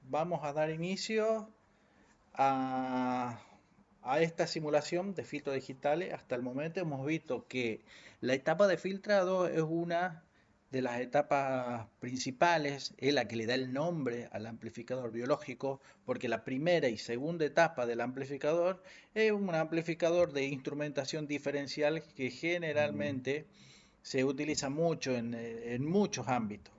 vamos a dar inicio a, a esta simulación de filtros digitales. Hasta el momento hemos visto que la etapa de filtrado es una de las etapas principales, es la que le da el nombre al amplificador biológico, porque la primera y segunda etapa del amplificador es un amplificador de instrumentación diferencial que generalmente se utiliza mucho en muchos ámbitos.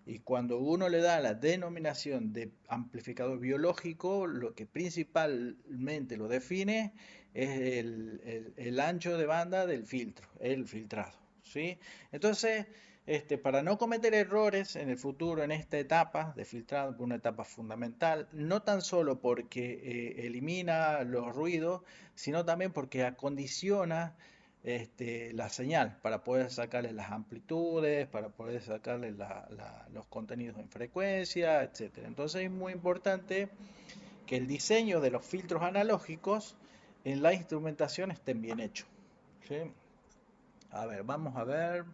Y cuando uno le da la denominación de amplificador biológico, lo que principalmente lo define es el ancho de banda del filtro, el filtrado. ¿Sí? Entonces, para no cometer errores en el futuro en esta etapa de filtrado, una etapa fundamental, no tan solo porque elimina los ruidos, sino también porque acondiciona la señal para poder sacarle las amplitudes, para poder sacarle los contenidos en frecuencia, etcétera. Entonces es muy importante que el diseño de los filtros analógicos en la instrumentación estén bien hechos. ¿Sí? A ver, vamos a ver.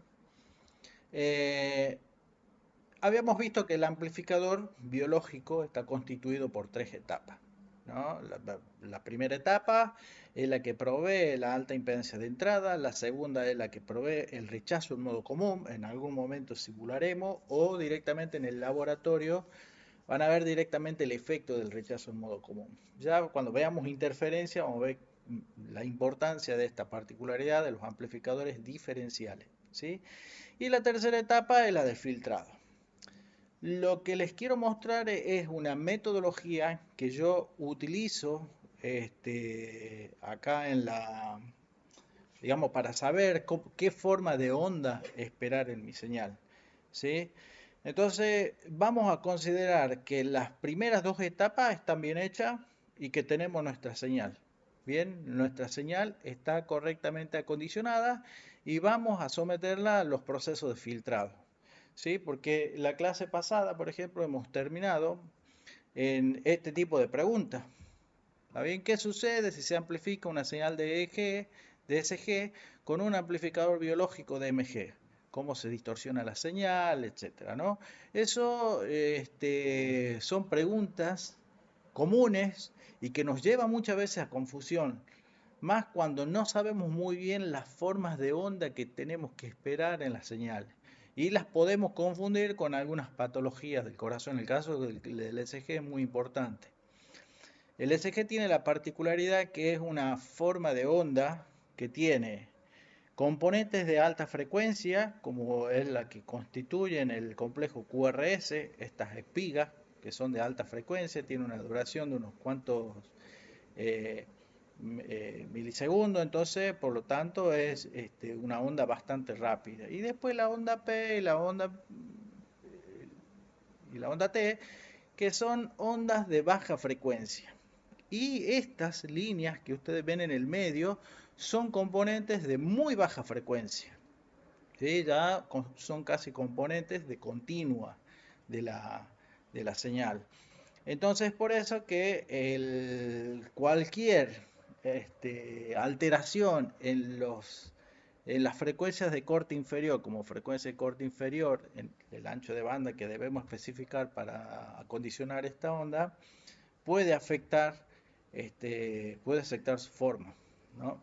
Eh, Habíamos visto que el amplificador biológico está constituido por tres etapas, ¿no? La primera etapa es la que provee la alta impedancia de entrada, la segunda es la que provee el rechazo en modo común, en algún momento simularemos, o directamente en el laboratorio van a ver directamente el efecto del rechazo en modo común. Ya cuando veamos interferencia vamos a ver la importancia de esta particularidad de los amplificadores diferenciales, ¿sí? Y la tercera etapa es la de filtrado. Lo que les quiero mostrar es una metodología que yo utilizo acá digamos, para saber qué forma de onda esperar en mi señal. ¿Sí? Entonces, vamos a considerar que las primeras dos etapas están bien hechas y que tenemos nuestra señal. Bien, nuestra señal está correctamente acondicionada y vamos a someterla a los procesos de filtrado. ¿Sí? Porque la clase pasada, por ejemplo, hemos terminado en este tipo de preguntas. ¿Está bien? ¿Qué sucede si se amplifica una señal de SG con un amplificador biológico de MG? ¿Cómo se distorsiona la señal, etcétera, ¿no? Eso son preguntas comunes y que nos llevan muchas veces a confusión, más cuando no sabemos muy bien las formas de onda que tenemos que esperar en las señales. Y las podemos confundir con algunas patologías del corazón. El caso del ECG es muy importante. El ECG tiene la particularidad que es una forma de onda que tiene componentes de alta frecuencia, como es la que constituyen el complejo QRS, estas espigas que son de alta frecuencia, tiene una duración de unos cuantos eh, milisegundos, entonces por lo tanto es una onda bastante rápida. Y después la onda P y la onda T, que son ondas de baja frecuencia. Y estas líneas que ustedes ven en el medio son componentes de muy baja frecuencia. ¿Sí? Ya son casi componentes de continua de de la señal. Entonces, por eso que cualquier alteración en las frecuencias de corte inferior, como frecuencia de corte inferior, en el ancho de banda que debemos especificar para acondicionar esta onda, puede puede afectar su forma, ¿no?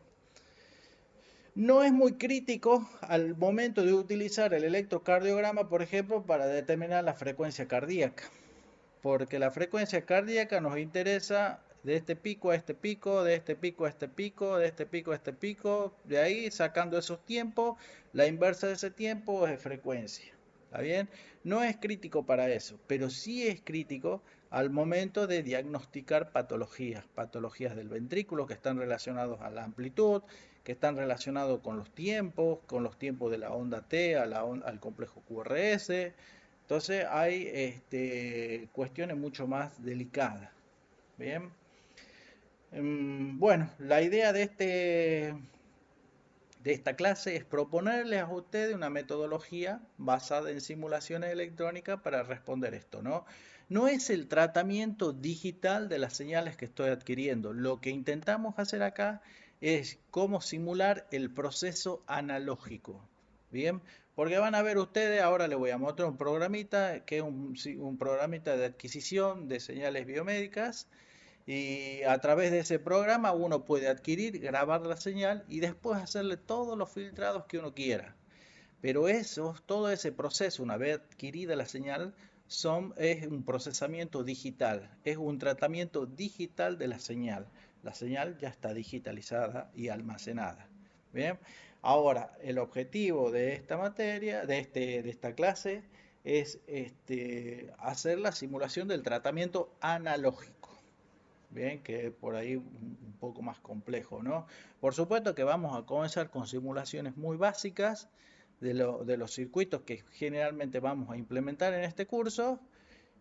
No es muy crítico al momento de utilizar el electrocardiograma, por ejemplo, para determinar la frecuencia cardíaca, porque la frecuencia cardíaca nos interesa de este pico a este pico, de este pico a este pico, de este pico a este pico, de ahí sacando esos tiempos, la inversa de ese tiempo es frecuencia. ¿Está bien? No es crítico para eso, pero sí es crítico al momento de diagnosticar patologías, patologías del ventrículo que están relacionados a la amplitud, que están relacionados con los tiempos de la onda T, al complejo QRS. Entonces hay cuestiones mucho más delicadas. Bien. Bueno, la idea de esta clase es proponerles a ustedes una metodología basada en simulaciones electrónicas para responder esto, ¿no? No es el tratamiento digital de las señales que estoy adquiriendo. Lo que intentamos hacer acá es cómo simular el proceso analógico. Bien, Porque van a ver ustedes, ahora les voy a mostrar un programita, que es un programita de adquisición de señales biomédicas, y a través de ese programa uno puede adquirir, grabar la señal y después hacerle todos los filtrados que uno quiera. Pero eso, todo ese proceso, una vez adquirida la señal, es un procesamiento digital, es un tratamiento digital de la señal. La señal ya está digitalizada y almacenada. Bien, ahora el objetivo de esta materia, de esta clase, es hacer la simulación del tratamiento analógico. Bien, que por ahí un poco más complejo, ¿no? Por supuesto que vamos a comenzar con simulaciones muy básicas de los circuitos que generalmente vamos a implementar en este curso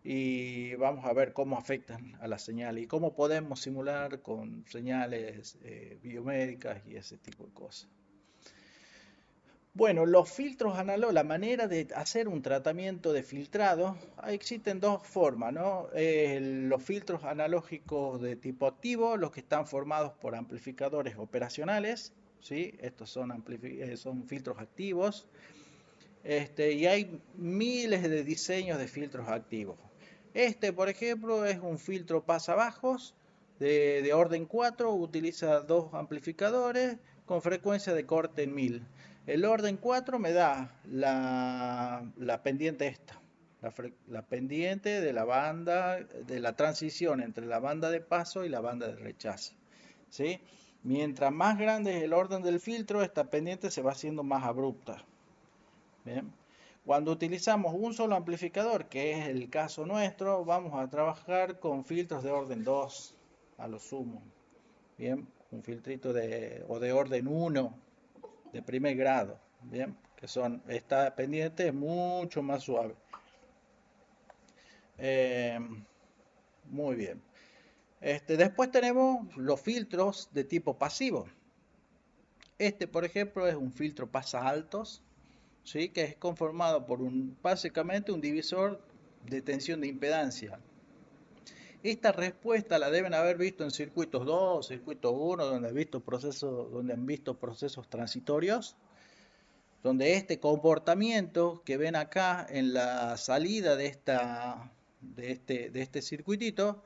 y vamos a ver cómo afectan a la señal y cómo podemos simular con señales biomédicas y ese tipo de cosas. Bueno, los filtros análogos, la manera de hacer un tratamiento de filtrado, existen dos formas, ¿no? Los filtros analógicos de tipo activo, los que están formados por amplificadores operacionales, ¿sí? Estos son filtros activos. Y hay miles de diseños de filtros activos. Por ejemplo, es un filtro pasabajos de orden 4, utiliza dos amplificadores con frecuencia de corte en 1000. El orden 4 me da la pendiente la pendiente de la banda, de la transición entre la banda de paso y la banda de rechazo. ¿Sí? Mientras más grande es el orden del filtro, esta pendiente se va haciendo más abrupta. Bien. Cuando utilizamos un solo amplificador, que es el caso nuestro, vamos a trabajar con filtros de orden 2 a lo sumo. Bien, un filtrito o de orden 1 de primer grado. Bien, esta pendiente es mucho más suave. Muy bien. Después tenemos los filtros de tipo pasivo. Por ejemplo, es un filtro pasa altos, ¿sí? Que es conformado por básicamente un divisor de tensión de impedancia. Esta respuesta la deben haber visto en circuitos 2, circuito 1, donde han visto procesos transitorios, donde este comportamiento que ven acá en la salida de este circuitito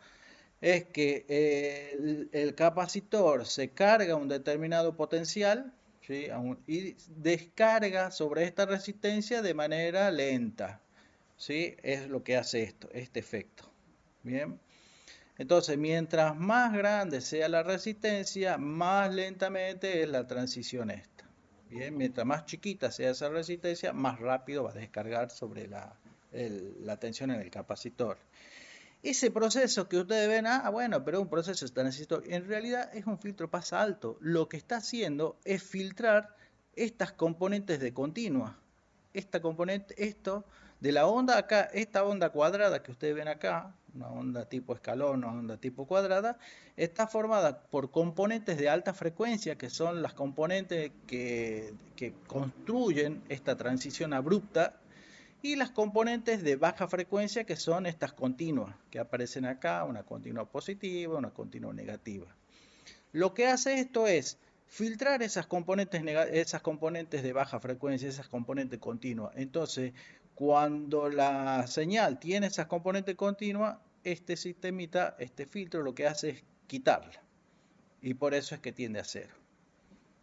es que el capacitor se carga un determinado potencial, ¿sí? Y descarga sobre esta resistencia de manera lenta, ¿sí? Es lo que hace este efecto. Bien. Entonces, mientras más grande sea la resistencia, más lentamente es la transición esta. Bien, mientras más chiquita sea esa resistencia, más rápido va a descargar sobre la tensión en el capacitor. Ese proceso que ustedes ven, bueno, pero es un proceso transitorio, en realidad es un filtro pasa alto. Lo que está haciendo es filtrar estas componentes de continua. Esta componente, esto de la onda acá, esta onda cuadrada que ustedes ven acá, una onda tipo escalón, una onda tipo cuadrada, está formada por componentes de alta frecuencia, que son las componentes que construyen esta transición abrupta, y las componentes de baja frecuencia, que son estas continuas que aparecen acá, una continua positiva, una continua negativa. Lo que hace esto es filtrar esas componentes de baja frecuencia, esas componentes continuas. Entonces, cuando la señal tiene esas componentes continuas, este sistemita, este filtro, lo que hace es quitarla. Y por eso es que tiende a cero.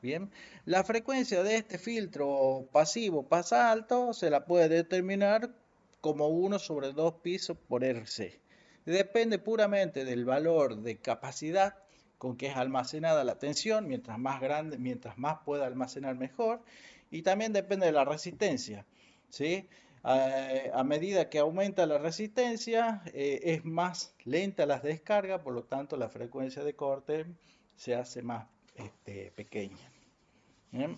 Bien, la frecuencia de este filtro pasivo pasa alto se la puede determinar como 1 sobre 2 pisos por RC. Depende puramente del valor de capacidad con que es almacenada la tensión, mientras más grande, mientras más pueda almacenar mejor, y también depende de la resistencia, ¿sí? A medida que aumenta la resistencia, es más lenta la descarga, por lo tanto la frecuencia de corte se hace más pequeña. Bien.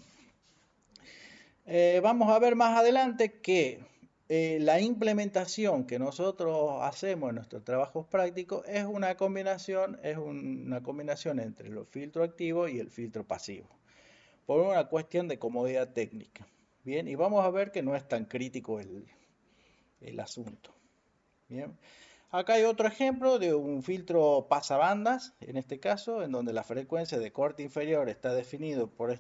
Vamos a ver más adelante que la implementación que nosotros hacemos en nuestros trabajos prácticos es una combinación entre el filtro activo y el filtro pasivo, por una cuestión de comodidad técnica. Bien, y vamos a ver que no es tan crítico el asunto. Bien. Acá hay otro ejemplo de un filtro pasabandas, en este caso, en donde la frecuencia de corte inferior está definido por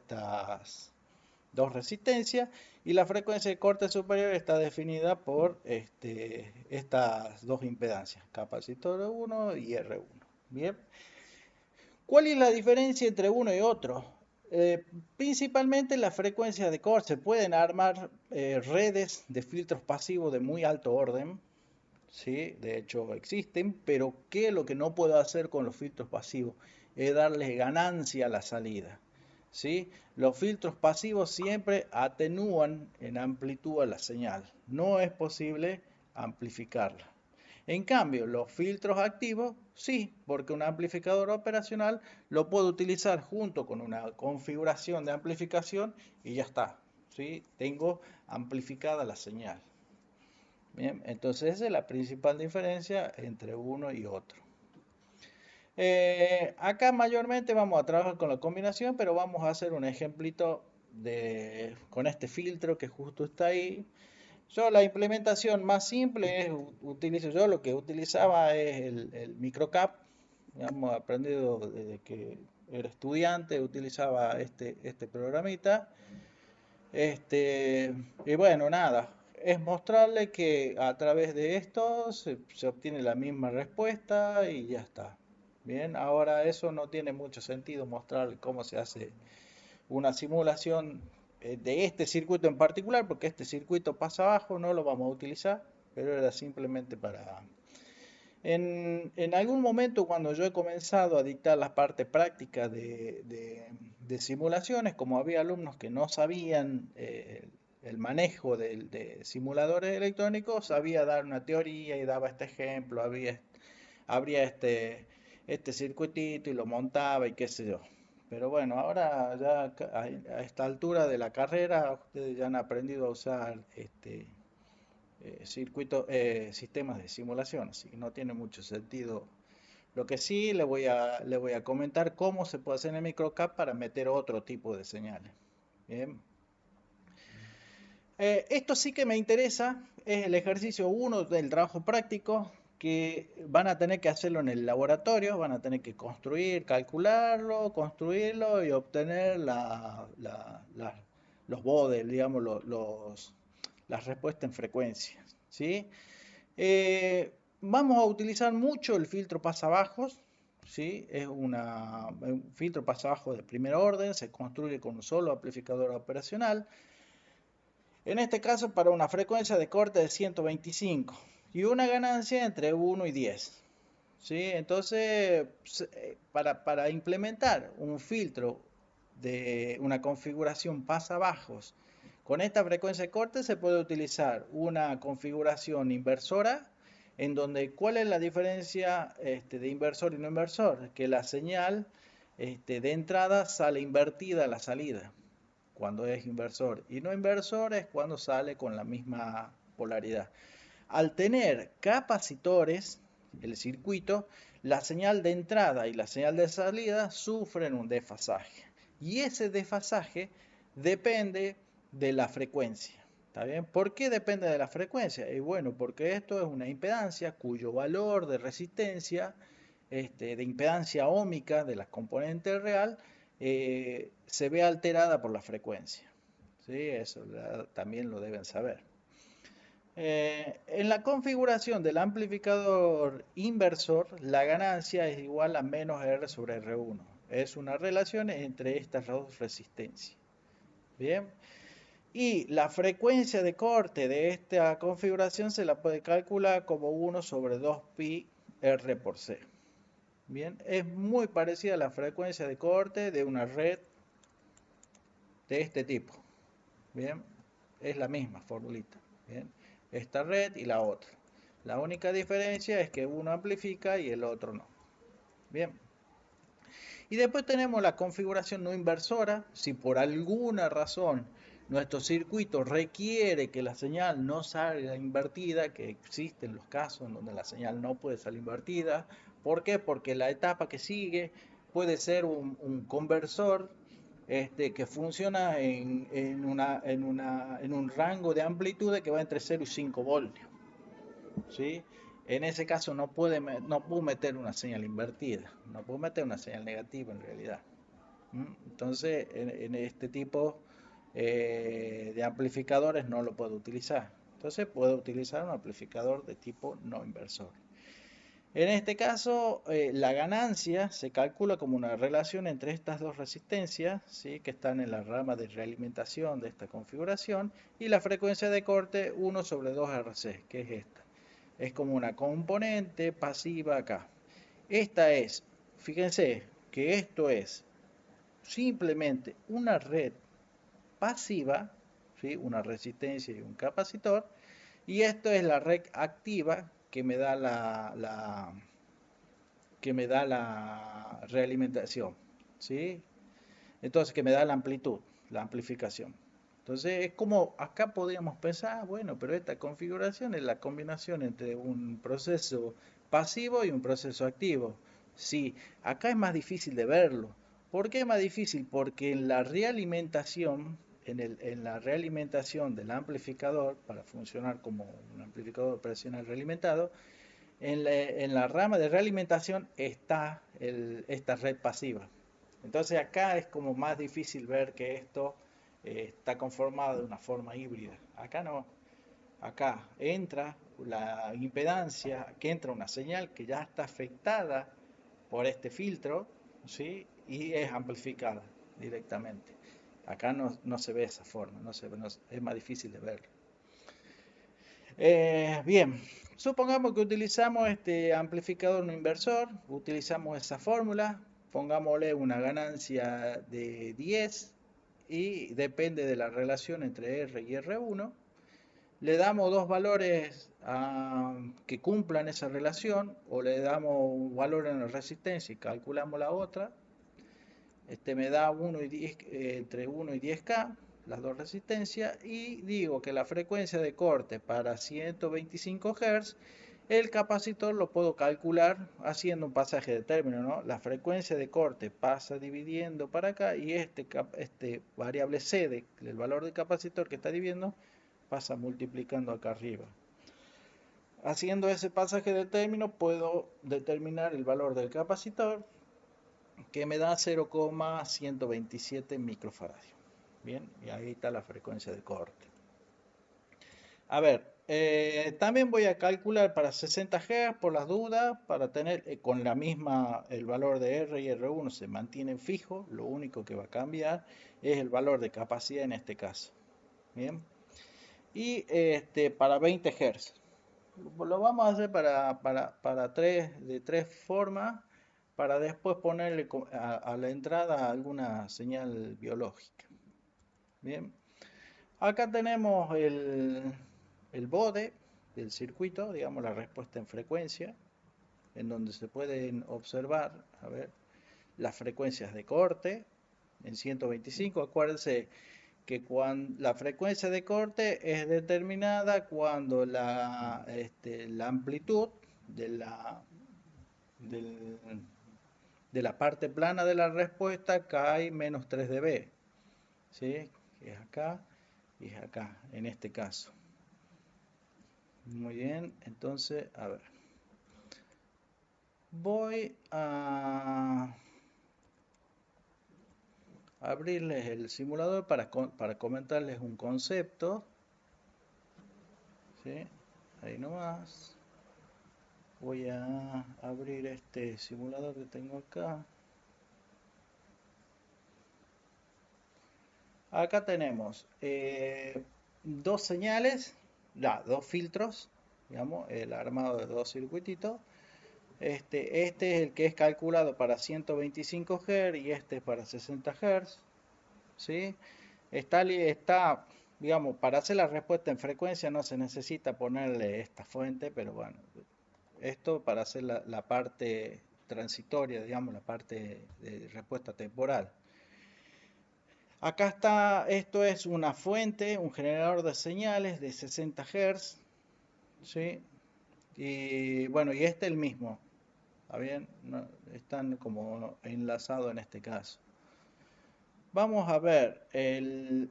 dos resistencias, y la frecuencia de corte superior está definida por estas dos impedancias, capacitor 1 y R1. Bien, ¿cuál es la diferencia entre uno y otro? Principalmente la frecuencia de corte. Se pueden armar redes de filtros pasivos de muy alto orden, ¿sí? De hecho existen, pero ¿qué es lo que no puedo hacer con los filtros pasivos? Es darles ganancia a la salida, ¿sí? Los filtros pasivos siempre atenúan en amplitud a la señal. No es posible amplificarla. En cambio, los filtros activos, sí, porque un amplificador operacional lo puedo utilizar junto con una configuración de amplificación y ya está, ¿sí? Tengo amplificada la señal. Bien, entonces esa es la principal diferencia entre uno y otro. Acá mayormente vamos a trabajar con la combinación, pero vamos a hacer un ejemplito con este filtro que justo está ahí. Yo la implementación más simple es, utilizo yo lo que utilizaba es el microcap. Hemos aprendido desde que era estudiante, utilizaba este programita. Y bueno, nada, es mostrarle que a través de esto se obtiene la misma respuesta y ya está. Bien, ahora eso no tiene mucho sentido mostrarle cómo se hace una simulación de este circuito en particular, porque este circuito pasa abajo, no lo vamos a utilizar, pero era simplemente para... En algún momento cuando yo he comenzado a dictar la parte práctica de simulaciones, como había alumnos que no sabían el manejo de simuladores electrónicos, sabía dar una teoría y daba este ejemplo, abría este circuitito y lo montaba y qué sé yo. Pero bueno, ahora ya a esta altura de la carrera, ustedes ya han aprendido a usar sistemas de simulación, así que no tiene mucho sentido. Lo que sí le voy a comentar cómo se puede hacer en el microcap para meter otro tipo de señales. Bien. Esto sí que me interesa, es el ejercicio 1 del trabajo práctico, que van a tener que hacerlo en el laboratorio, van a tener que construir, calcularlo, construirlo y obtener los bodes, digamos, las respuestas en frecuencia, ¿sí? Vamos a utilizar mucho el filtro pasabajos, ¿sí? Es un filtro pasabajo de primer orden, se construye con un solo amplificador operacional. En este caso para una frecuencia de corte de 125 y una ganancia entre 1 y 10. ¿Sí? Entonces, para implementar un filtro de una configuración pasabajos con esta frecuencia de corte se puede utilizar una configuración inversora en donde ¿cuál es la diferencia de inversor y no inversor? Que la señal de entrada sale invertida a la salida cuando es inversor y no inversor es cuando sale con la misma polaridad. Al tener capacitores, el circuito, la señal de entrada y la señal de salida sufren un desfasaje. Y ese desfasaje depende de la frecuencia. ¿Está bien? ¿Por qué depende de la frecuencia? Y bueno, porque esto es una impedancia cuyo valor de resistencia, de impedancia óhmica de la componente real, se ve alterada por la frecuencia. ¿Sí? Eso también lo deben saber. En la configuración del amplificador inversor, la ganancia es igual a menos R sobre R1. Es una relación entre estas dos resistencias. Bien. Y la frecuencia de corte de esta configuración se la puede calcular como 1 sobre 2pi R por C. Bien, es muy parecida a la frecuencia de corte de una red de este tipo. Bien, es la misma formulita. Bien, esta red y la otra. La única diferencia es que uno amplifica y el otro no. Bien. Y después tenemos la configuración no inversora. Si por alguna razón nuestro circuito requiere que la señal no salga invertida, que existen los casos en donde la señal no puede salir invertida. ¿Por qué? Porque la etapa que sigue puede ser un conversor que funciona en un rango de amplitud que va entre 0 y 5 voltios. ¿Sí? En ese caso no puedo meter una señal invertida, no puedo meter una señal negativa en realidad. Entonces, en este tipo de amplificadores no lo puedo utilizar. Entonces puedo utilizar un amplificador de tipo no inversor. En este caso, la ganancia se calcula como una relación entre estas dos resistencias, ¿sí?, que están en la rama de realimentación de esta configuración, y la frecuencia de corte 1 sobre 2 RC, que es esta. Es como una componente pasiva acá. Esta es, fíjense que esto es simplemente una red pasiva, ¿sí?, una resistencia y un capacitor, y esto es la red activa que me da la realimentación, ¿sí? Entonces, que me da la amplitud, la amplificación. Entonces, es como acá podríamos pensar, bueno, pero esta configuración es la combinación entre un proceso pasivo y un proceso activo. Sí, acá es más difícil de verlo. ¿Por qué es más difícil? Porque en la realimentación, en la realimentación del amplificador, para funcionar como un amplificador operacional realimentado, en la rama de realimentación está esta red pasiva. Entonces acá es como más difícil ver que esto está conformado de una forma híbrida. Acá no. Acá entra la impedancia, que entra una señal que ya está afectada por este filtro, ¿sí?, y es amplificada directamente. Acá no se ve esa forma, es más difícil de ver. Bien, supongamos que utilizamos este amplificador no inversor, utilizamos esa fórmula, pongámosle una ganancia de 10 y depende de la relación entre R y R1. Le damos dos valores que cumplan esa relación o le damos un valor en la resistencia y calculamos la otra. Este me da 1 y 10, entre 1 y 10K, las dos resistencias, y digo que la frecuencia de corte para 125 Hz, el capacitor lo puedo calcular haciendo un pasaje de término, ¿no? La frecuencia de corte pasa dividiendo para acá y este variable C, del valor del capacitor que está dividiendo, pasa multiplicando acá arriba. Haciendo ese pasaje de término puedo determinar el valor del capacitor, que me da 0,127 microfaradios. Bien, y ahí está la frecuencia de corte. A ver, también voy a calcular para 60 Hz por las dudas, para tener con la misma, el valor de R y R1 se mantienen fijos, lo único que va a cambiar es el valor de capacidad en este caso. Bien, y para 20 Hz. Lo vamos a hacer de tres formas, para después ponerle a la entrada alguna señal biológica. Bien, acá tenemos el bode del circuito, digamos la respuesta en frecuencia, en donde se pueden observar, a ver, las frecuencias de corte en 125. Acuérdense que la frecuencia de corte es determinada cuando la amplitud de del- de la parte plana de la respuesta cae menos 3 dB, ¿sí? Es acá y es acá, en este caso. Muy bien, entonces, a ver. Voy a abrirles el simulador para comentarles un concepto, ¿sí? Ahí nomás. Voy a abrir este simulador que tengo acá. Acá tenemos dos señales, dos filtros, digamos, el armado de dos circuititos. Este es el que es calculado para 125 Hz y este para 60 Hz, ¿sí? Está, digamos, para hacer la respuesta en frecuencia no se necesita ponerle esta fuente, pero bueno, esto para hacer la parte transitoria, digamos, la parte de respuesta temporal. Acá está, esto es una fuente, un generador de señales de 60 Hz, ¿sí? Y bueno, y este es el mismo, ¿está bien? Están como enlazados en este caso. Vamos a ver el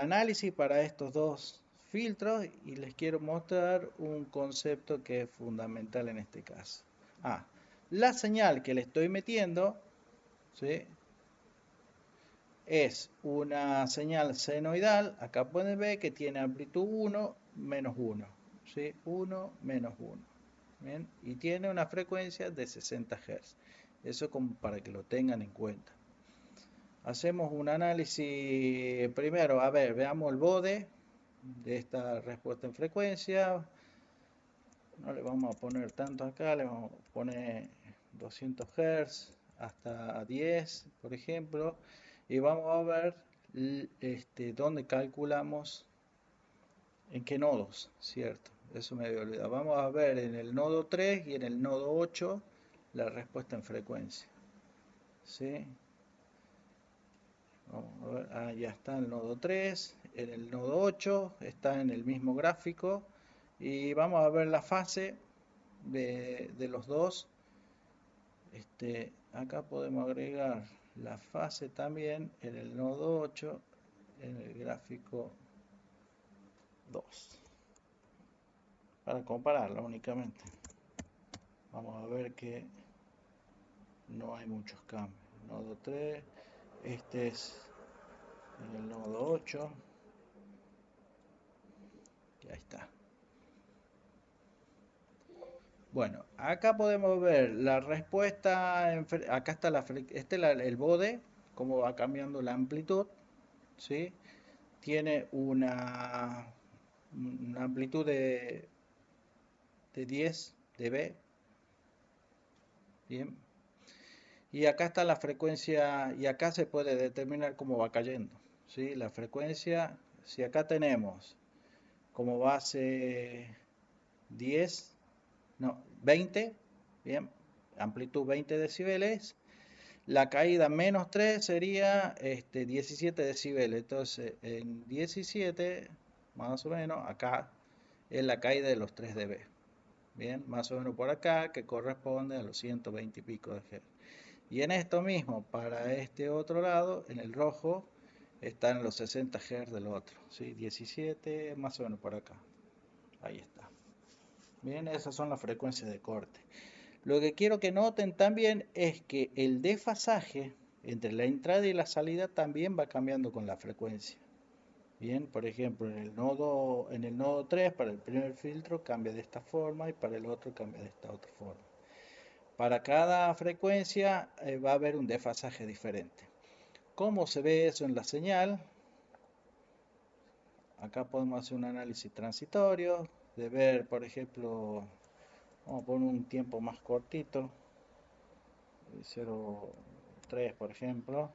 análisis para estos dos filtros y les quiero mostrar un concepto que es fundamental en este caso. La señal que le estoy metiendo, ¿sí?, es una señal senoidal. Acá pueden ver que tiene amplitud 1, menos 1. ¿Sí? 1, menos 1. ¿Bien? Y tiene una frecuencia de 60 Hz. Eso como para que lo tengan en cuenta. Hacemos un análisis primero, a ver, veamos el bode de esta respuesta en frecuencia. No le vamos a poner tanto acá, le vamos a poner 200 Hz hasta 10, por ejemplo, y vamos a ver dónde calculamos, en qué nodos, ¿cierto? Eso me había olvidado. Vamos a ver en el nodo 3 y en el nodo 8 la respuesta en frecuencia. ¿Sí? Vamos a ver, ya está el nodo 3, en el nodo 8 está en el mismo gráfico y vamos a ver la fase de los dos. Acá podemos agregar la fase también en el nodo 8 en el gráfico 2 para compararla únicamente. Vamos a ver que no hay muchos cambios. Nodo 3, este es en el nodo 8 y ahí está. Bueno, acá podemos ver la respuesta, acá está el bode, cómo va cambiando la amplitud, ¿sí? Tiene una amplitud de 10 dB, bien. Y acá está la frecuencia, y acá se puede determinar cómo va cayendo, ¿sí? La frecuencia, si acá tenemos como base 10, no, 20, bien, amplitud 20 decibeles, la caída menos 3 sería 17 decibeles, entonces en 17, más o menos, acá es la caída de los 3 dB, bien, más o menos por acá, que corresponde a los 120 y pico de Hz. Y en esto mismo, para este otro lado, en el rojo, están los 60 Hz del otro, ¿sí? 17, más o menos por acá, ahí está. Bien, esas son las frecuencias de corte. Lo que quiero que noten también es que el desfasaje entre la entrada y la salida también va cambiando con la frecuencia. Bien, por ejemplo, en el nodo 3 para el primer filtro cambia de esta forma y para el otro cambia de esta otra forma. Para cada frecuencia va a haber un desfasaje diferente. ¿Cómo se ve eso en la señal? Acá podemos hacer un análisis transitorio, de ver, por ejemplo, vamos a poner un tiempo más cortito, 0,3 por ejemplo,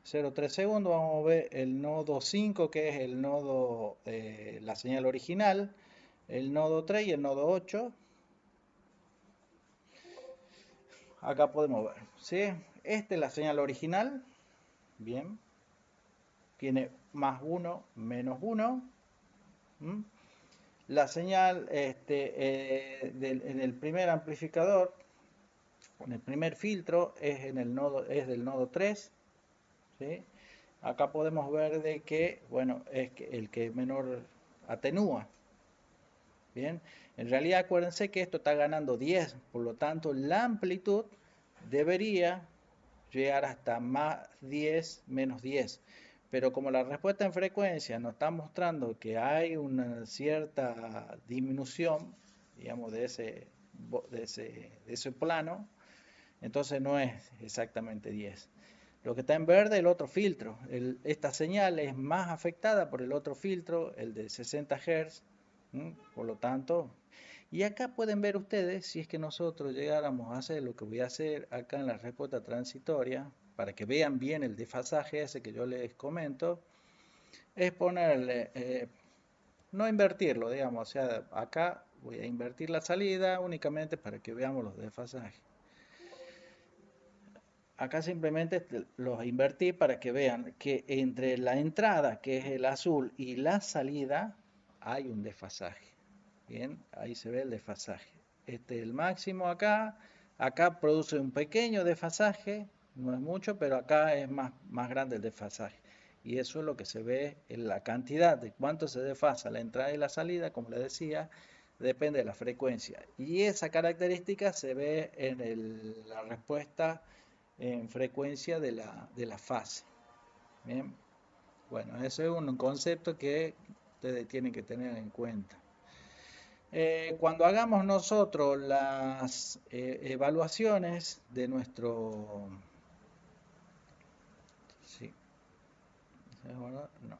0,3 segundos. Vamos a ver el nodo 5, que es el nodo, la señal original, el nodo 3 y el nodo 8. Acá podemos ver, ¿sí? Esta es la señal original, bien, tiene más 1, menos 1. La señal en el primer amplificador, en el primer filtro, es del nodo 3, ¿sí? Acá podemos ver de que, bueno, es el que menor atenúa. Bien, en realidad acuérdense que esto está ganando 10, por lo tanto la amplitud debería llegar hasta más 10 menos 10. Pero como la respuesta en frecuencia nos está mostrando que hay una cierta disminución, digamos, de ese plano, entonces no es exactamente 10. Lo que está en verde es el otro filtro. Esta señal es más afectada por el otro filtro, el de 60 Hz. Por lo tanto, y acá pueden ver ustedes, si es que nosotros llegáramos a hacer lo que voy a hacer acá en la respuesta transitoria, para que vean bien el desfasaje ese que yo les comento, es ponerle, no invertirlo, digamos, o sea, acá voy a invertir la salida únicamente para que veamos los desfasajes. Acá simplemente los invertí para que vean que entre la entrada, que es el azul, y la salida, hay un desfasaje. Bien, ahí se ve el desfasaje. Este es el máximo acá. Acá produce un pequeño desfasaje, no es mucho, pero acá es más grande el desfasaje. Y eso es lo que se ve en la cantidad de cuánto se desfasa la entrada y la salida, como les decía, depende de la frecuencia. Y esa característica se ve en la respuesta en frecuencia de la fase. Bien, bueno, ese es un concepto que ustedes tienen que tener en cuenta. Cuando hagamos nosotros las evaluaciones de nuestro... Sí, no.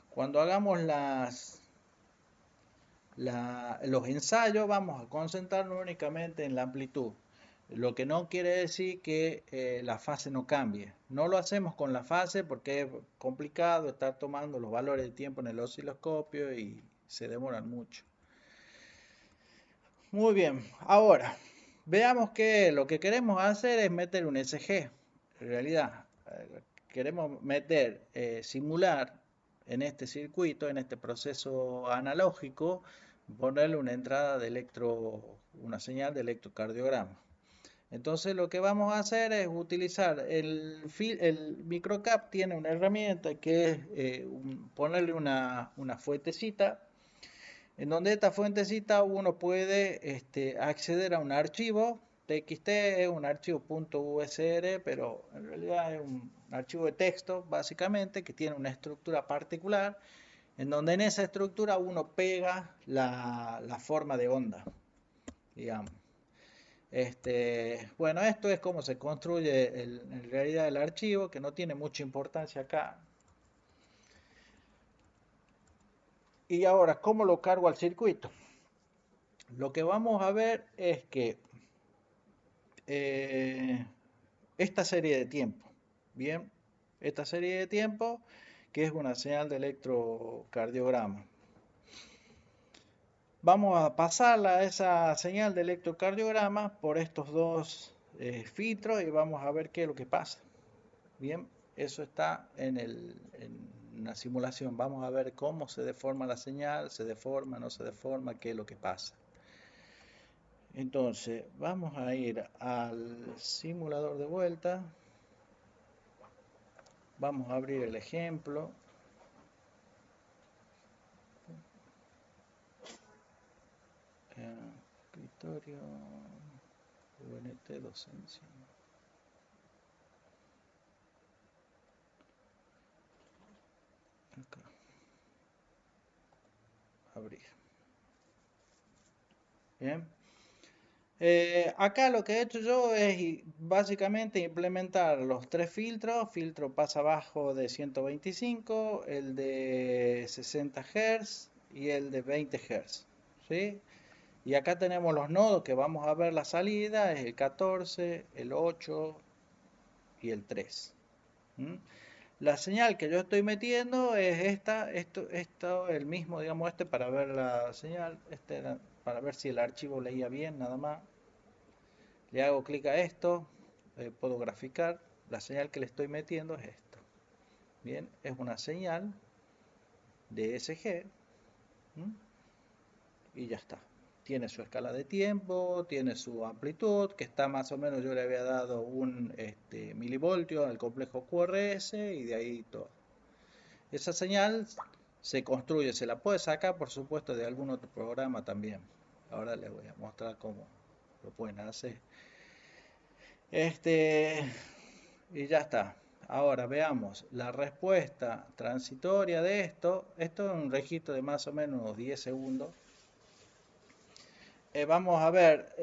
Cuando hagamos los ensayos vamos a concentrarnos únicamente en la amplitud, lo que no quiere decir que la fase no cambie. No lo hacemos con la fase porque es complicado estar tomando los valores de tiempo en el osciloscopio y se demoran mucho. Muy bien, ahora veamos que lo que queremos hacer es meter un SG. En realidad, queremos simular en este circuito, en este proceso analógico, ponerle una entrada de una señal de electrocardiograma. Entonces lo que vamos a hacer es utilizar el microcap tiene una herramienta que es ponerle una fuentecita en donde esta fuentecita uno puede acceder a un archivo. TXT es un archivo .usr, pero en realidad es un archivo de texto, básicamente, que tiene una estructura particular, en donde en esa estructura uno pega la forma de onda, digamos. Bueno, esto es cómo se construye en realidad el archivo, que no tiene mucha importancia acá. Y ahora, ¿cómo lo cargo al circuito? Lo que vamos a ver es que eh, esta serie de tiempo, bien, esta serie de tiempo que es una señal de electrocardiograma. Vamos a pasarla a esa señal de electrocardiograma por estos dos filtros y vamos a ver qué es lo que pasa. Bien, eso está en una simulación. Vamos a ver cómo se deforma la señal, se deforma, no se deforma, qué es lo que pasa. Entonces, vamos a ir al simulador de vuelta. Vamos a abrir el ejemplo. Escritorio, UNT docencia. Acá. Abrir. Bien. Acá lo que he hecho yo es básicamente implementar los tres filtros. Filtro pasa abajo de 125, el de 60 Hz y el de 20 Hz. ¿Sí? Y acá tenemos los nodos que vamos a ver la salida, es el 14, el 8 y el 3. ¿Mm? La señal que yo estoy metiendo es esto, el mismo, digamos, para ver la señal, para ver si el archivo leía bien, nada más. Le hago clic a esto, puedo graficar, la señal que le estoy metiendo es esto. Bien, es una señal de ESG, ¿m? Y ya está. Tiene su escala de tiempo, tiene su amplitud, que está más o menos, yo le había dado un milivoltio al complejo QRS y de ahí todo. Esa señal se construye, se la puede sacar por supuesto de algún otro programa también. Ahora les voy a mostrar cómo lo pueden hacer. Y ya está. Ahora veamos la respuesta transitoria de esto. Esto es un registro de más o menos unos 10 segundos. Vamos a ver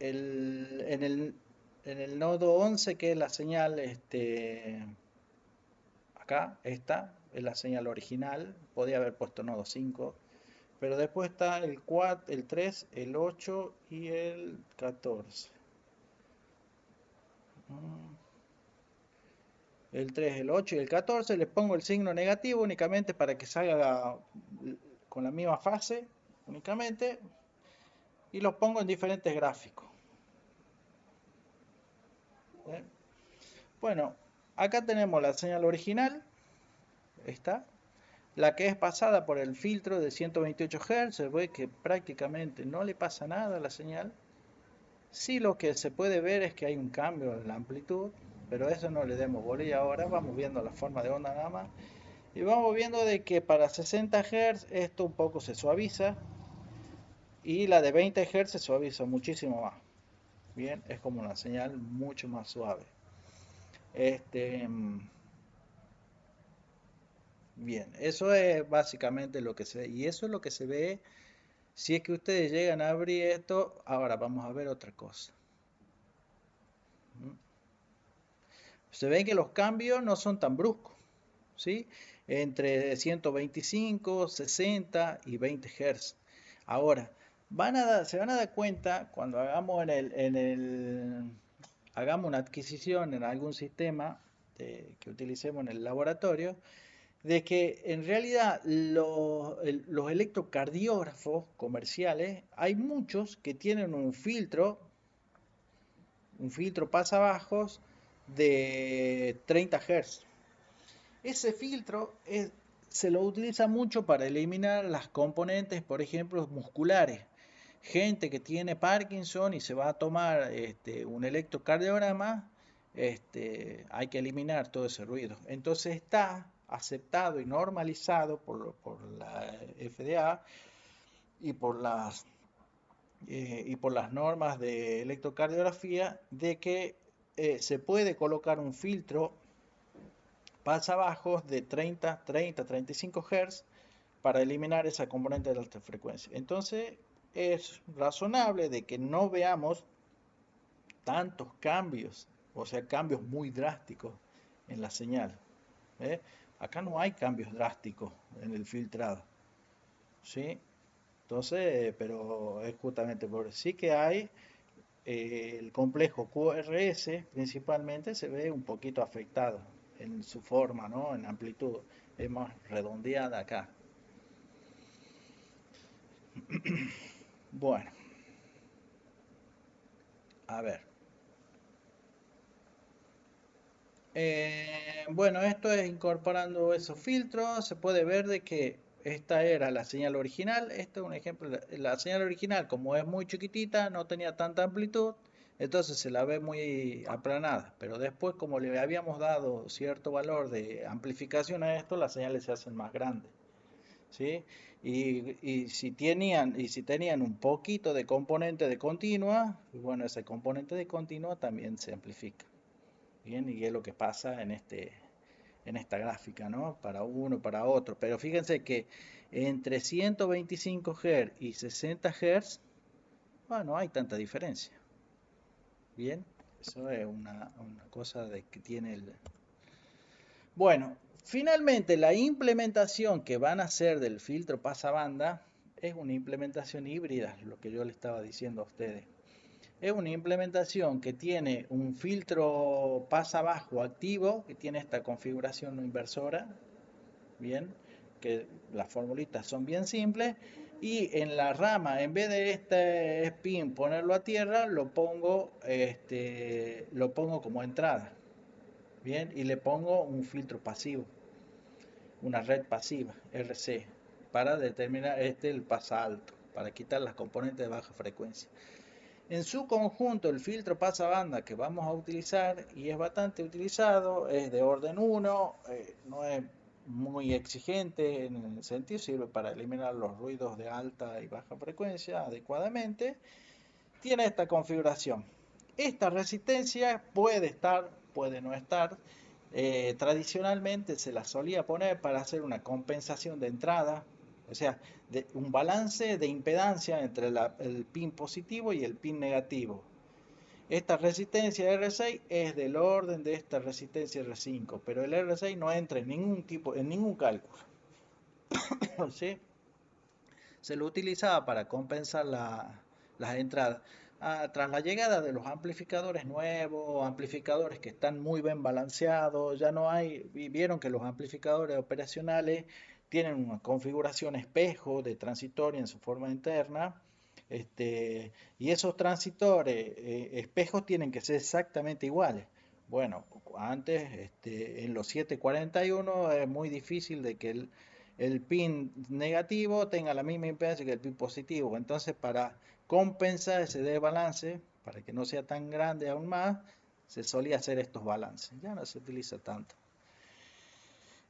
en el nodo 11, que es la señal, acá, esta es la señal original. Podía haber puesto nodo 5. Pero después está el 4, el 3, el 8 y el 14. El 3, el 8 y el 14. Les pongo el signo negativo únicamente para que salga con la misma fase, únicamente. Y los pongo en diferentes gráficos. ¿Eh? Bueno, acá tenemos la señal original. Está. La que es pasada por el filtro de 128 Hz. Se ve que prácticamente no le pasa nada a la señal. Sí, lo que se puede ver es que hay un cambio en la amplitud, pero eso no le demos bolilla ahora. Vamos viendo la forma de onda nada más. Y vamos viendo de que para 60 Hz esto un poco se suaviza y la de 20 Hz se suaviza muchísimo más. Bien, es como una señal mucho más suave. Este, bien, eso es básicamente lo que se ve. Y eso es lo que se ve si es que ustedes llegan a abrir esto. Ahora vamos a ver otra cosa. ¿Mm? Se ve que los cambios no son tan bruscos, ¿sí? Entre 125, 60 y 20 Hz. Ahora, se van a dar cuenta cuando hagamos hagamos una adquisición en algún sistema que utilicemos en el laboratorio, de que en realidad los electrocardiógrafos comerciales, hay muchos que tienen un filtro pasabajos de 30 Hz. Ese se lo utiliza mucho para eliminar las componentes, por ejemplo, musculares. Gente que tiene Parkinson y se va a tomar un electrocardiograma, hay que eliminar todo ese ruido. Entonces está aceptado y normalizado por la FDA y y por las normas de electrocardiografía de que se puede colocar un filtro pasabajos de 35 Hz para eliminar esa componente de la alta frecuencia. Entonces es razonable de que no veamos tantos cambios, o sea, cambios muy drásticos en la señal. ¿Eh? Acá no hay cambios drásticos en el filtrado, ¿sí? Entonces, pero es justamente por sí que hay el complejo QRS principalmente se ve un poquito afectado en su forma, ¿no? En amplitud, es más redondeada acá. Bueno, a ver. Bueno, esto es incorporando esos filtros. Se puede ver de que esta era la señal original. Este es un ejemplo. La señal original, como es muy chiquitita, no tenía tanta amplitud, entonces se la ve muy aplanada. Pero después, como le habíamos dado cierto valor de amplificación a esto, las señales se hacen más grandes. ¿Sí? Y si tenían un poquito de componente de continua, bueno, ese componente de continua también se amplifica. Bien, y es lo que pasa en esta gráfica, ¿no? Para uno, para otro. Pero fíjense que entre 125 Hz y 60 Hz, bueno, no hay tanta diferencia. Bien, eso es una cosa de que tiene el... Bueno, finalmente la implementación que van a hacer del filtro pasabanda es una implementación híbrida, lo que yo le estaba diciendo a ustedes. Es una implementación que tiene un filtro pasabajo activo, que tiene esta configuración no inversora, bien, que las formulitas son bien simples, y en la rama, en vez de este spin ponerlo a tierra, lo pongo como entrada, bien, y le pongo un filtro pasivo, una red pasiva, RC, para determinar el pasa alto, para quitar las componentes de baja frecuencia. En su conjunto, el filtro pasabanda que vamos a utilizar, y es bastante utilizado, es de orden 1, no es muy exigente en el sentido, sirve para eliminar los ruidos de alta y baja frecuencia adecuadamente. Tiene esta configuración. Esta resistencia puede estar, puede no estar. Tradicionalmente se la solía poner para hacer una compensación de entrada, o sea, un balance de impedancia entre el pin positivo y el pin negativo. Esta resistencia R6 es del orden de esta resistencia R5, pero el R6 no entra en ningún cálculo. ¿Sí? Se lo utilizaba para compensar las entradas. Tras la llegada de los amplificadores nuevos, amplificadores que están muy bien balanceados, ya no hay, vieron que los amplificadores operacionales tienen una configuración espejo de transitorio en su forma interna, y esos transitores espejos tienen que ser exactamente iguales. Bueno, antes en los 741 es muy difícil de que el pin negativo tenga la misma impedancia que el pin positivo. Entonces, para compensar ese desbalance, para que no sea tan grande aún más, se solía hacer estos balances. Ya no se utiliza tanto.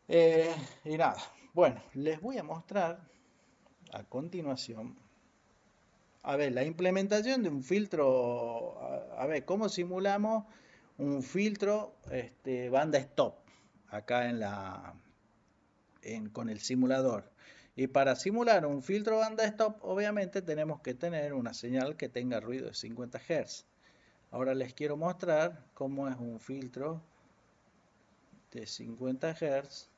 Y nada, bueno, les voy a mostrar a continuación, a ver, la implementación de un filtro, a ver, cómo simulamos un filtro banda stop acá con el simulador. Y para simular un filtro banda stop, obviamente tenemos que tener una señal que tenga ruido de 50 Hz. Ahora les quiero mostrar cómo es un filtro de 50 Hz,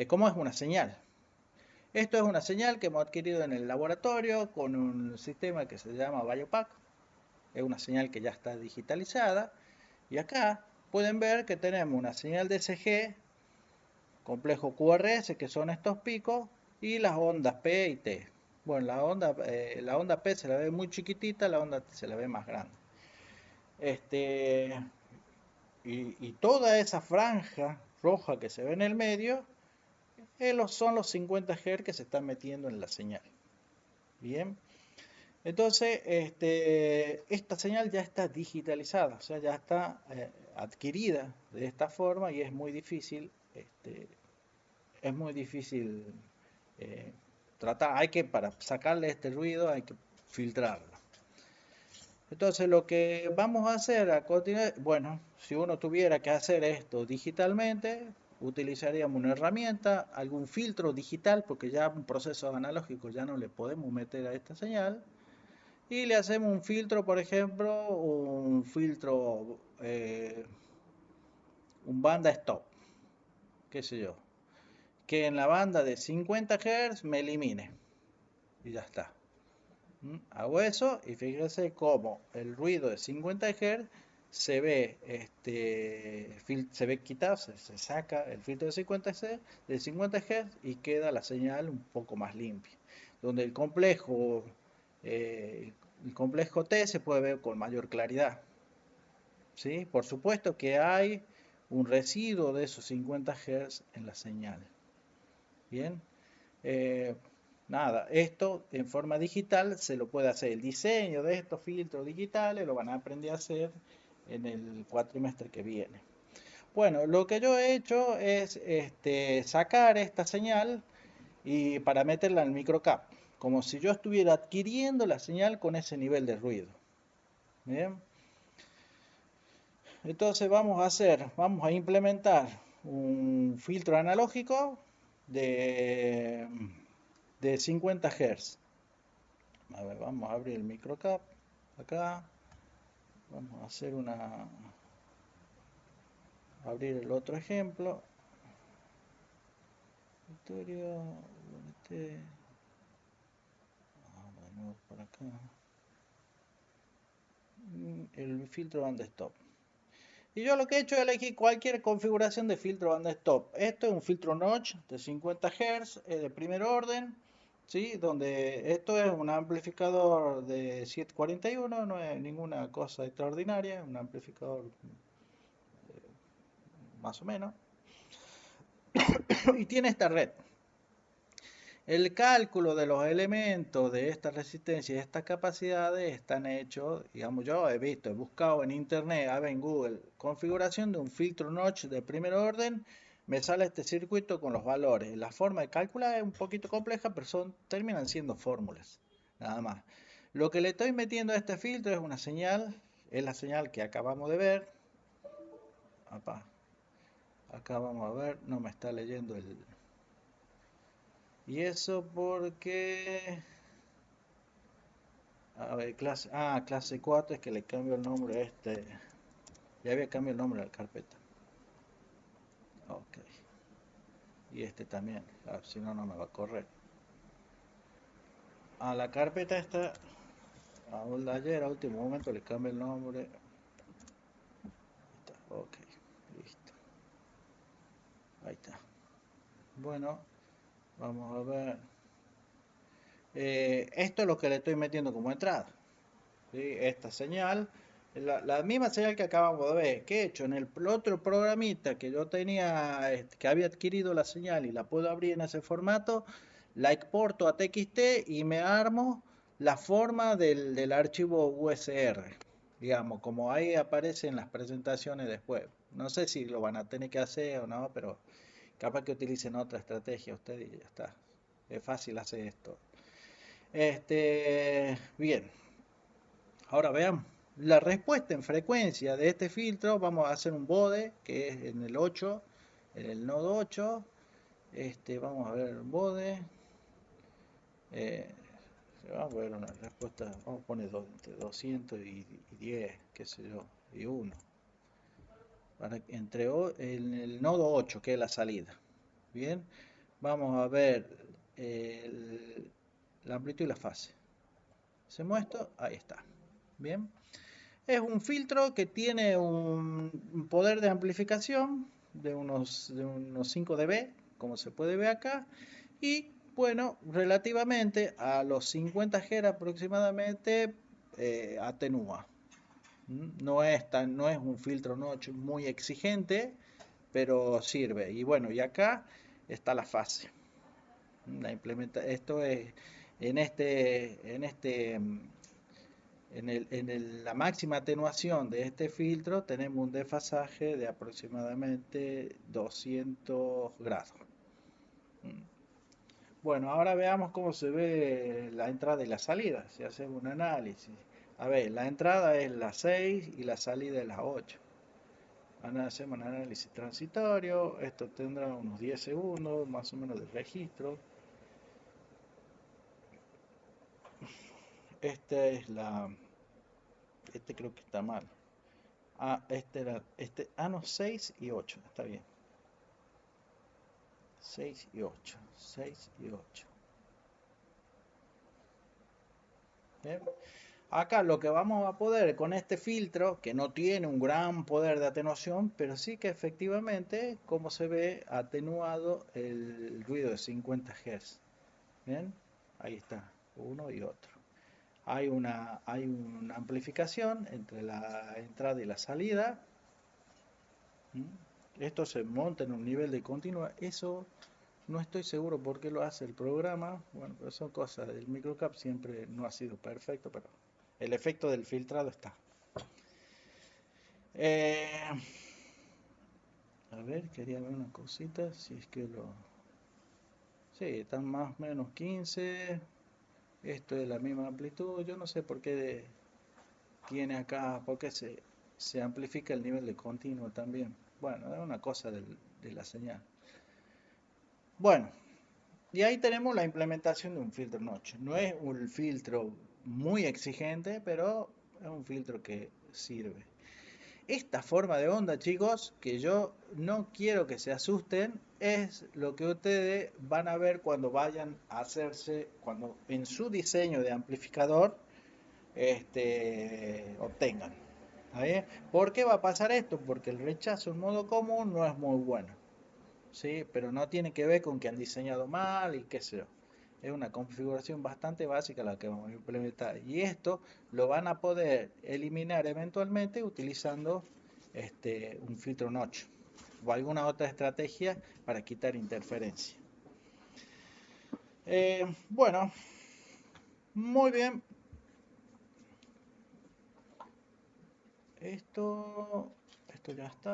cómo es una señal. Esto es una señal que hemos adquirido en el laboratorio con un sistema que se llama Biopack. Es una señal que ya está digitalizada. Y acá pueden ver que tenemos una señal DSG, complejo QRS, que son estos picos, y las ondas P y T. Bueno, la onda P se la ve muy chiquitita, la onda T se la ve más grande. Y toda esa franja roja que se ve en el medio son los 50 Hz que se están metiendo en la señal. Bien, entonces esta señal ya está digitalizada, o sea, ya está adquirida de esta forma y es muy difícil eh, tratar. Para sacarle este ruido, hay que filtrarlo. Entonces lo que vamos a hacer a continuación, bueno, si uno tuviera que hacer esto digitalmente, utilizaríamos una herramienta, algún filtro digital, porque ya un proceso analógico ya no le podemos meter a esta señal, y le hacemos un filtro, por ejemplo, un banda stop, qué sé yo, que en la banda de 50 Hz me elimine, y ya está. Hago eso y fíjense cómo el ruido de 50 Hz se ve quitado, se saca el filtro de 50 Hz y queda la señal un poco más limpia. Donde eh, el complejo T se puede ver con mayor claridad. ¿Sí? Por supuesto que hay un residuo de esos 50 Hz en la señal. Bien. Eh, Nada, esto en forma digital se lo puede hacer. El diseño de estos filtros digitales lo van a aprender a hacer en el cuatrimestre que viene. Bueno, lo que yo he hecho es sacar esta señal y para meterla en el microcap, como si yo estuviera adquiriendo la señal con ese nivel de ruido. Bien. Entonces vamos a implementar un filtro analógico de, de 50 Hz. A ver, vamos a abrir el microcap acá. Vamos a abrir el otro ejemplo. Victoria, vamos de nuevo por acá. El filtro band stop. Y yo lo que he hecho es elegir cualquier configuración de filtro band stop. Esto es un filtro notch de 50 Hz, de primer orden, ¿sí? Donde esto es un amplificador de 741, no es ninguna cosa extraordinaria, un amplificador más o menos. Y tiene esta red. El cálculo de los elementos de esta resistencia y estas capacidades están hechos, digamos, yo he buscado en internet, en Google, configuración de un filtro notch de primer orden, me sale este circuito con los valores. La forma de calcular es un poquito compleja, pero terminan siendo fórmulas, nada más. Lo que le estoy metiendo a este filtro es la señal que acabamos de ver. Acá vamos a ver, no me está leyendo el... Y eso porque... A ver, clase 4 es que le cambio el nombre a este. Ya había cambiado el nombre a la carpeta. Ok. Y este también. Si no, no me va a correr. A la carpeta esta, a ayer, a último momento, le cambio el nombre. Ok, listo. Ahí está. Bueno, vamos a ver. Esto es lo que le estoy metiendo como entrada. ¿Sí? Esta señal, la misma señal que acabamos de ver, que he hecho en el otro programita que yo tenía, que había adquirido la señal y la puedo abrir en ese formato, la exporto a TXT y me armo la forma del archivo USR, digamos, como ahí aparece en las presentaciones después. No sé si lo van a tener que hacer o no, pero capaz que utilicen otra estrategia ustedes y ya está. Es fácil hacer esto. Bien. Ahora veamos. La respuesta en frecuencia de este filtro, vamos a hacer un bode, que es en el 8, en el nodo 8. Vamos a ver el bode. Eh, Vamos a ver una respuesta, vamos a poner entre 200 y 10, qué sé yo, y 1. En el nodo 8, que es la salida. Bien, vamos a ver la amplitud y la fase. Hacemos esto, ahí está. Bien, es un filtro que tiene un poder de amplificación de unos 5 dB, como se puede ver acá, y bueno, relativamente a los 50 Hz aproximadamente atenúa. No es un filtro notch muy exigente, pero sirve. Y bueno, y acá está la fase. Esto es la máxima atenuación de este filtro tenemos un desfasaje de aproximadamente 200 grados. Bueno, ahora veamos cómo se ve la entrada y la salida, si hacemos un análisis. A ver, la entrada es la 6 y la salida es la 8. Hacemos un análisis transitorio, esto tendrá unos 10 segundos más o menos de registro. Este creo que está mal. No, 6 y 8, está bien. 6 y 8, 6 y 8. Bien. Acá lo que vamos a poder con este filtro, que no tiene un gran poder de atenuación, pero sí que efectivamente, como se ve, atenuado el ruido de 50 Hz. Bien, ahí está, uno y otro. Hay una amplificación entre la entrada y la salida. Esto se monta en un nivel de continua. Eso no estoy seguro por qué lo hace el programa. Bueno, pero son cosas. El microcap siempre no ha sido perfecto, pero el efecto del filtrado está. Eh, a ver, quería ver una cosita. Si es que lo. Sí, están más o menos 15. Esto es la misma amplitud. Yo no sé por qué tiene acá, por qué se amplifica el nivel de continuo también. Bueno, es una cosa de la señal. Bueno, y ahí tenemos la implementación de un filtro notch. No es un filtro muy exigente, pero es un filtro que sirve. Esta forma de onda, chicos, que yo no quiero que se asusten, es lo que ustedes van a ver cuando vayan a hacerse, cuando en su diseño de amplificador obtengan. ¿Está bien? ¿Por qué va a pasar esto? Porque el rechazo en modo común no es muy bueno. ¿Sí? Pero no tiene que ver con que han diseñado mal y qué sé yo. Es una configuración bastante básica la que vamos a implementar. Y esto lo van a poder eliminar eventualmente utilizando un filtro notch o alguna otra estrategia para quitar interferencia. Bueno, muy bien. Esto ya está.